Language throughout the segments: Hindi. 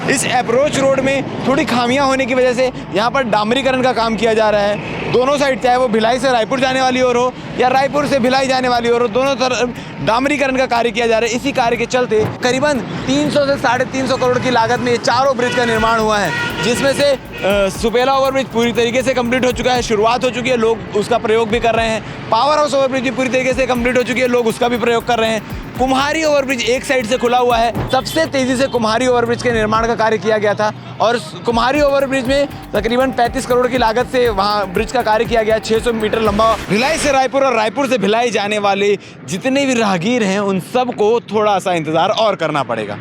इस अप्रोच रोड में थोड़ी खामियां होने की वजह से यहाँ पर डामरीकरण का काम किया जा रहा है। दोनों साइड, चाहे वो भिलाई से रायपुर जाने वाली ओर हो या रायपुर से भिलाई जाने वाली ओर हो, दोनों तरफ डामरीकरण का कार्य किया जा रहा है। इसी कार्य के चलते करीबन 300 से 350 करोड़ की लागत में ये चारों ब्रिज का निर्माण हुआ है, जिसमें से सुपेला ओवरब्रिज पूरी तरीके से कंप्लीट हो चुका है, शुरुआत हो चुकी है, लोग उसका प्रयोग भी कर रहे हैं। पावर हाउस ओवरब्रिज भी पूरी तरीके से कंप्लीट हो चुकी है, लोग उसका भी प्रयोग कर रहे हैं। कुम्हारी ओवरब्रिज एक साइड से खुला हुआ है। सबसे तेजी से कुम्हारी ओवरब्रिज के निर्माण का कार्य किया गया था और कुम्हारी ओवरब्रिज में तकरीबन 35 करोड़ की लागत से वहां ब्रिज का कार्य किया गया। 600 मीटर लंबा। भिलाई से रायपुर और रायपुर से भिलाई जाने वाले जितने भी राहगीर हैं उन सबको थोड़ा सा इंतज़ार और करना पड़ेगा,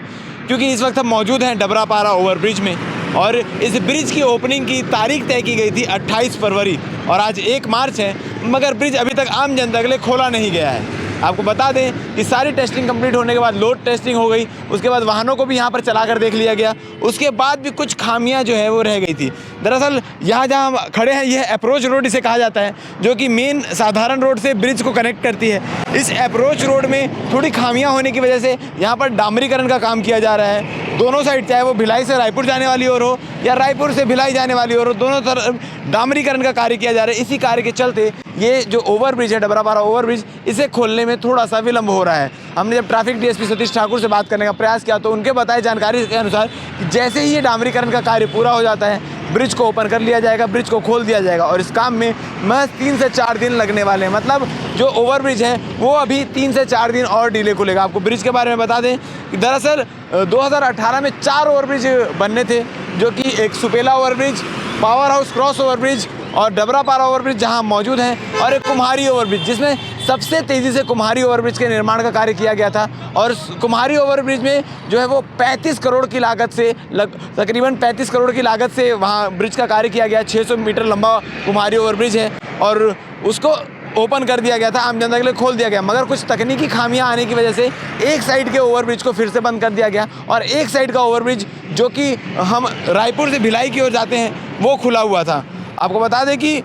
क्योंकि इस वक्त हम मौजूद हैं डबरापारा ओवरब्रिज में और इस ब्रिज की ओपनिंग की तारीख तय की गई थी 28 फरवरी और आज 1 मार्च है, मगर ब्रिज अभी तक आम जनता के लिए खोला नहीं गया है। आपको बता दें कि सारी टेस्टिंग कंप्लीट होने के बाद लोड टेस्टिंग हो गई, उसके बाद वाहनों को भी यहाँ पर चला कर देख लिया गया, उसके बाद भी कुछ खामियां जो है वो रह गई थी। दरअसल यहाँ जहाँ हम खड़े हैं यह अप्रोच रोड इसे कहा जाता है, जो कि मेन साधारण रोड से ब्रिज को कनेक्ट करती है। इस अप्रोच रोड में थोड़ी खामियां होने की वजह से यहाँ पर डामरीकरण का काम किया जा रहा है। दोनों साइड, चाहे वो भिलाई से रायपुर जाने वाली ओर हो या रायपुर से भिलाई जाने वाली ओर हो, दोनों तरफ डामरीकरण का कार्य किया जा रहा है। इसी कार्य के चलते ये जो ओवरब्रिज है डबरापारा ओवरब्रिज, इसे खोलने में थोड़ा सा विलंब हो रहा है। हमने जब ट्रैफिक डीएसपी सतीश ठाकुर से बात करने का प्रयास किया तो उनके बताए जानकारी के अनुसार कि जैसे ही ये डामरीकरण का कार्य पूरा हो जाता है, ब्रिज को ओपन कर लिया जाएगा, ब्रिज को खोल दिया जाएगा और इस काम में महज 3 से 4 दिन लगने वाले हैं। मतलब जो ओवरब्रिज है वो अभी 3 से 4 दिन और डिले खुलेगा। आपको ब्रिज के बारे में बता दें कि दरअसल 2018 में 4 ओवरब्रिज बनने थे, जो कि एक Supela overbridge, power house cross overbridge और डबरापारा ओवरब्रिज जहां मौजूद हैं, और एक कुम्हारी ओवरब्रिज, जिसमें सबसे तेज़ी से कुम्हारी ओवरब्रिज के निर्माण का कार्य किया गया था। और कुम्हारी ओवरब्रिज में जो है वो 35 करोड़ की लागत से तकरीबन 35 करोड़ की लागत से वहाँ ब्रिज का कार्य किया गया। 600 मीटर लंबा कुम्हारी ओवरब्रिज है और उसको ओपन कर दिया गया था, आम जनता के लिए खोल दिया गया, मगर कुछ तकनीकी खामियां आने की वजह से एक साइड के ओवरब्रिज को फिर से बंद कर दिया गया और एक साइड का ओवरब्रिज, जो कि हम रायपुर से भिलाई की ओर जाते हैं, वो खुला हुआ था। आपको बता दें कि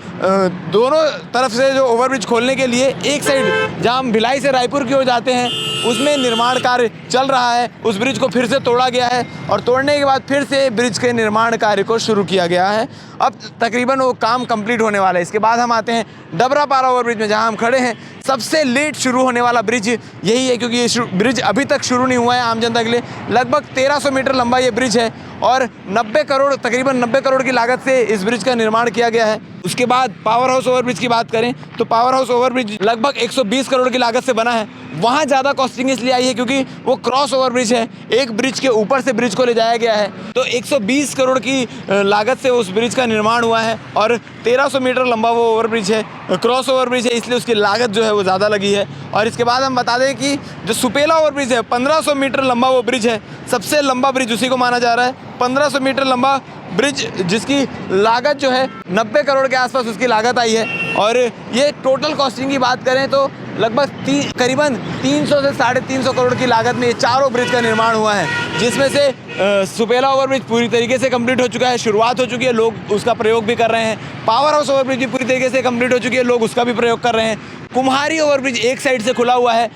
दोनों तरफ से जो ओवरब्रिज खोलने के लिए एक साइड जहां हम भिलाई से रायपुर की ओर जाते हैं उसमें निर्माण कार्य चल रहा है, उस ब्रिज को फिर से तोड़ा गया है और तोड़ने के बाद फिर से ब्रिज के निर्माण कार्य को शुरू किया गया है। अब तकरीबन वो काम कंप्लीट होने वाला है। इसके बाद हम आते हैं डबरापारा ओवरब्रिज में, जहां हम खड़े हैं। सबसे लेट शुरू होने वाला ब्रिज यही है, क्योंकि ये ब्रिज अभी तक शुरू नहीं हुआ है आम जनता के लिए। लगभग 1300 मीटर लंबा ये ब्रिज है और 90 करोड़, तकरीबन 90 करोड़ की लागत से इस ब्रिज का निर्माण किया गया है। उसके बाद पावर हाउस ओवरब्रिज की बात करें तो पावर हाउस ओवरब्रिज लगभग 120 करोड़ की लागत से बना है। वहाँ ज़्यादा कॉस्टिंग इसलिए आई है क्योंकि वो क्रॉस ओवरब्रिज है, एक ब्रिज के ऊपर से ब्रिज को ले जाया गया है, तो 120 करोड़ की लागत से उस ब्रिज का निर्माण हुआ है और 1300 मीटर लंबा वो ओवरब्रिज है, क्रॉस ओवरब्रिज है, इसलिए उसकी लागत जो है वो ज़्यादा लगी है। और इसके बाद हम बता दें कि जो सुपेला ओवरब्रिज है 1500 मीटर लंबा वो ब्रिज है, सबसे लंबा ब्रिज उसी को माना जा रहा है। 1500 मीटर लंबा ब्रिज, जिसकी लागत जो है 90 करोड़ के आसपास उसकी लागत आई है। और ये टोटल कॉस्टिंग की बात करें तो लगभग करीबन 300 से 350 करोड़ की लागत में ये चारों ब्रिज का निर्माण हुआ है, जिसमें से सुपेला ओवरब्रिज पूरी तरीके से कंप्लीट हो चुका है, शुरुआत हो चुकी है, लोग उसका प्रयोग भी कर रहे हैं। पावर हाउस ओवरब्रिज भी पूरी तरीके से कंप्लीट हो चुकी है, लोग उसका भी प्रयोग कर रहे हैं। कुम्हारी ओवरब्रिज एक साइड से खुला हुआ है,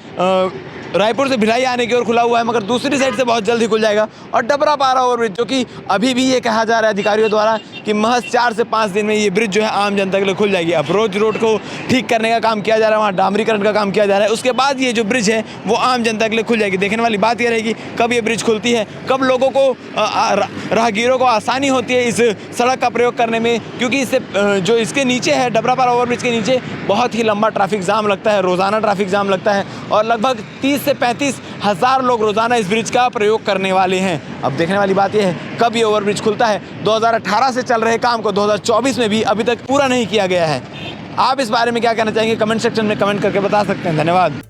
रायपुर से भिलाई आने की ओर खुला हुआ है, मगर दूसरी साइड से बहुत जल्द ही खुल जाएगा। और डबरापारा ओवरब्रिज, जो कि अभी भी ये कहा जा रहा है अधिकारियों द्वारा कि महज 4 से 5 दिन में ये ब्रिज जो है आम जनता के लिए खुल जाएगी। अप्रोच रोड को ठीक करने का काम किया जा रहा है, वहाँ डामरीकरण का काम किया जा रहा है, उसके बाद ये जो ब्रिज है वो आम जनता के लिए खुल जाएगी। देखने वाली बात यह रहेगी कब ये ब्रिज खुलती है, कब लोगों को राहगीरों को आसानी होती है इस सड़क का प्रयोग करने में, क्योंकि इससे जो इसके नीचे है डबरापारा ओवरब्रिज के नीचे बहुत ही लंबा ट्रैफिक जाम लगता है, रोज़ाना ट्रैफिक जाम लगता है और लगभग 30 से 35 हज़ार लोग रोज़ाना इस ब्रिज का प्रयोग करने वाले हैं। अब देखने वाली बात यह है कब ये ओवरब्रिज खुलता है। 2018 से चल रहे काम को 2024 में भी अभी तक पूरा नहीं किया गया है। आप इस बारे में क्या कहना चाहेंगे, कमेंट सेक्शन में कमेंट करके बता सकते हैं। धन्यवाद।